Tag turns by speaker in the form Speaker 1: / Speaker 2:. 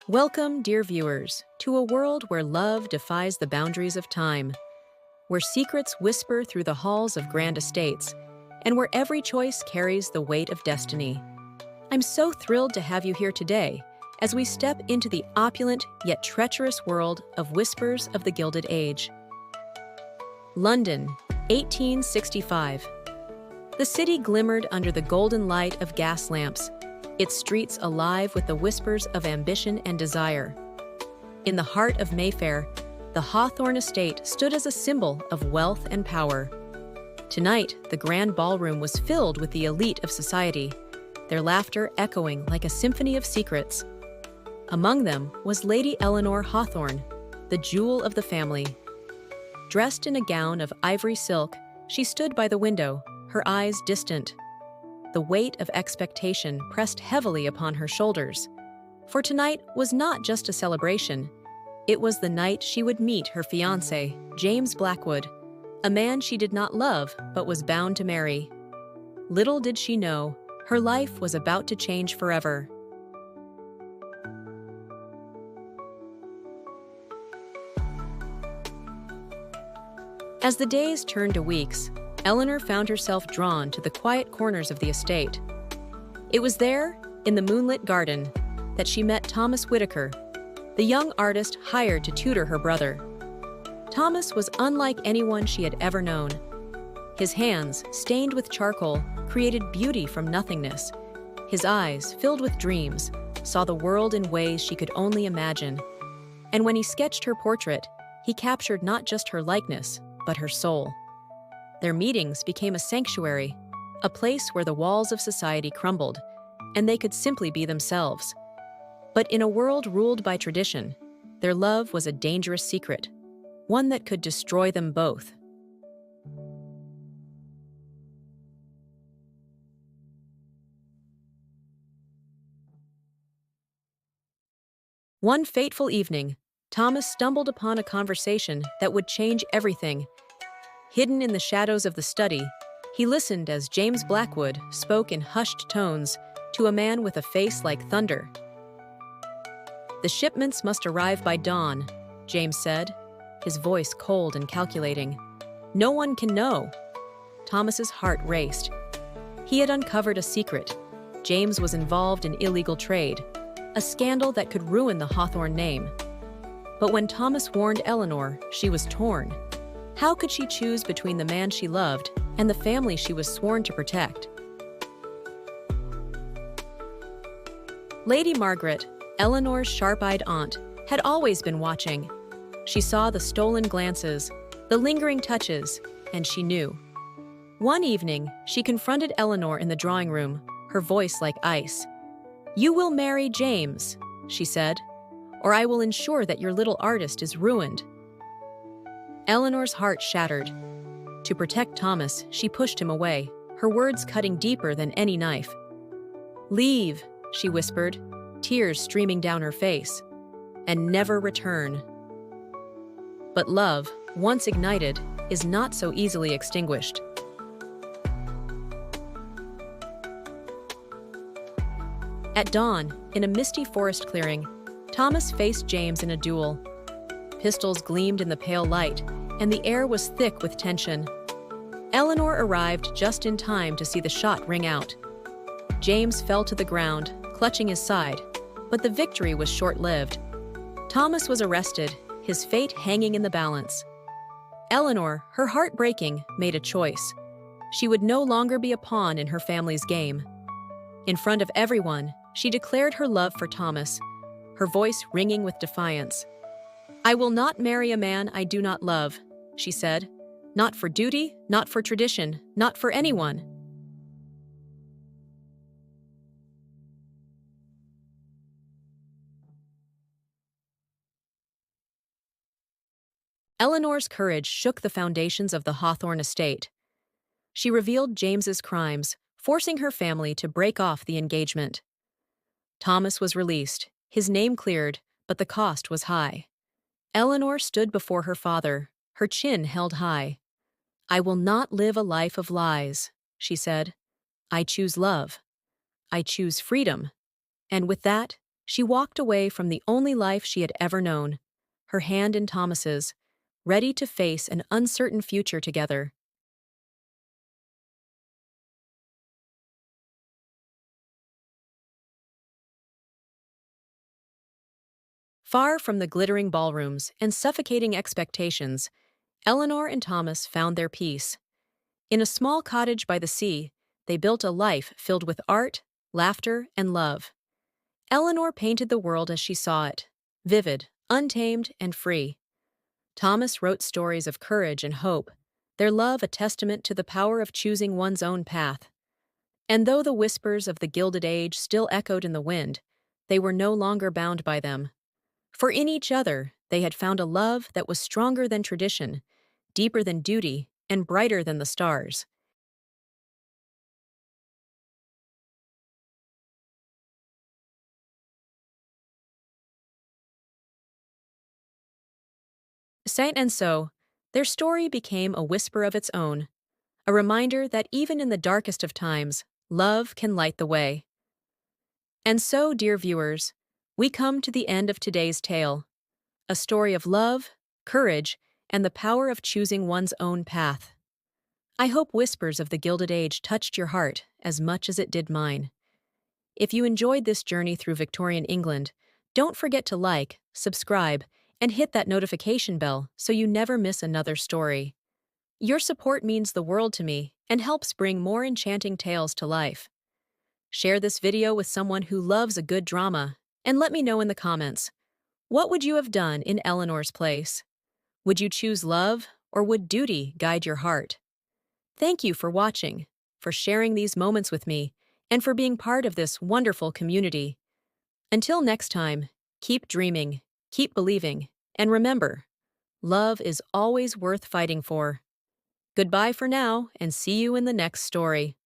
Speaker 1: Welcome, dear viewers, to a world where love defies the boundaries of time, where secrets whisper through the halls of grand estates, and where every choice carries the weight of destiny. I'm so thrilled to have you here today as we step into the opulent yet treacherous world of Whispers of the Gilded Age. London, 1865. The city glimmered under the golden light of gas lamps, its streets alive with the whispers of ambition and desire. In the heart of Mayfair, the Hawthorne estate stood as a symbol of wealth and power. Tonight, the grand ballroom was filled with the elite of society, their laughter echoing like a symphony of secrets. Among them was Lady Eleanor Hawthorne, the jewel of the family. Dressed in a gown of ivory silk, she stood by the window, her eyes distant. The weight of expectation pressed heavily upon her shoulders. For tonight was not just a celebration. It was the night she would meet her fiancé, James Blackwood, a man she did not love but was bound to marry. Little did she know, her life was about to change forever. As the days turned to weeks, Eleanor found herself drawn to the quiet corners of the estate. It was there, in the moonlit garden, that she met Thomas Whitaker, the young artist hired to tutor her brother. Thomas was unlike anyone she had ever known. His hands, stained with charcoal, created beauty from nothingness. His eyes, filled with dreams, saw the world in ways she could only imagine. And when he sketched her portrait, he captured not just her likeness, but her soul. Their meetings became a sanctuary, a place where the walls of society crumbled, and they could simply be themselves. But in a world ruled by tradition, their love was a dangerous secret, one that could destroy them both. One fateful evening, Thomas stumbled upon a conversation that would change everything. Hidden in the shadows of the study, he listened as James Blackwood spoke in hushed tones to a man with a face like thunder. "The shipments must arrive by dawn," James said, his voice cold and calculating. "No one can know." Thomas's heart raced. He had uncovered a secret. James was involved in illegal trade, a scandal that could ruin the Hawthorne name. But when Thomas warned Eleanor, she was torn. How could she choose between the man she loved and the family she was sworn to protect? Lady Margaret, Eleanor's sharp-eyed aunt, had always been watching. She saw the stolen glances, the lingering touches, and she knew. One evening, she confronted Eleanor in the drawing room, her voice like ice. "You will marry James," she said, "or I will ensure that your little artist is ruined." Eleanor's heart shattered. To protect Thomas, she pushed him away, her words cutting deeper than any knife. "Leave," she whispered, tears streaming down her face, "and never return." But love, once ignited, is not so easily extinguished. At dawn, in a misty forest clearing, Thomas faced James in a duel. Pistols gleamed in the pale light, and the air was thick with tension. Eleanor arrived just in time to see the shot ring out. James fell to the ground, clutching his side, but the victory was short-lived. Thomas was arrested, his fate hanging in the balance. Eleanor, her heart breaking, made a choice. She would no longer be a pawn in her family's game. In front of everyone, she declared her love for Thomas, her voice ringing with defiance. "I will not marry a man I do not love," she said. "Not for duty, not for tradition, not for anyone." Eleanor's courage shook the foundations of the Hawthorne estate. She revealed James's crimes, forcing her family to break off the engagement. Thomas was released, his name cleared, but the cost was high. Eleanor stood before her father, her chin held high. "I will not live a life of lies," she said. "I choose love. I choose freedom." And with that, She walked away from the only life she had ever known, her hand in Thomas's, ready to face an uncertain future together. Far from the glittering ballrooms and suffocating expectations, Eleanor and Thomas found their peace. In a small cottage by the sea, they built a life filled with art, laughter, and love. Eleanor painted the world as she saw it, vivid, untamed, and free. Thomas wrote stories of courage and hope, their love a testament to the power of choosing one's own path. And though the whispers of the Gilded Age still echoed in the wind, they were no longer bound by them. For in each other, they had found a love that was stronger than tradition, deeper than duty, and brighter than the stars. Saint and so, their story became a whisper of its own, a reminder that even in the darkest of times, love can light the way. And so, dear viewers, we come to the end of today's tale, a story of love, courage, and the power of choosing one's own path. I hope Whispers of the Gilded Age touched your heart as much as it did mine. If you enjoyed this journey through Victorian England, don't forget to like, subscribe, and hit that notification bell so you never miss another story. Your support means the world to me and helps bring more enchanting tales to life. Share this video with someone who loves a good drama, and let me know in the comments, what would you have done in Eleanor's place? Would you choose love, or would duty guide your heart? Thank you for watching, for sharing these moments with me, and for being part of this wonderful community. Until next time, keep dreaming, keep believing, and remember, love is always worth fighting for. Goodbye for now, and see you in the next story.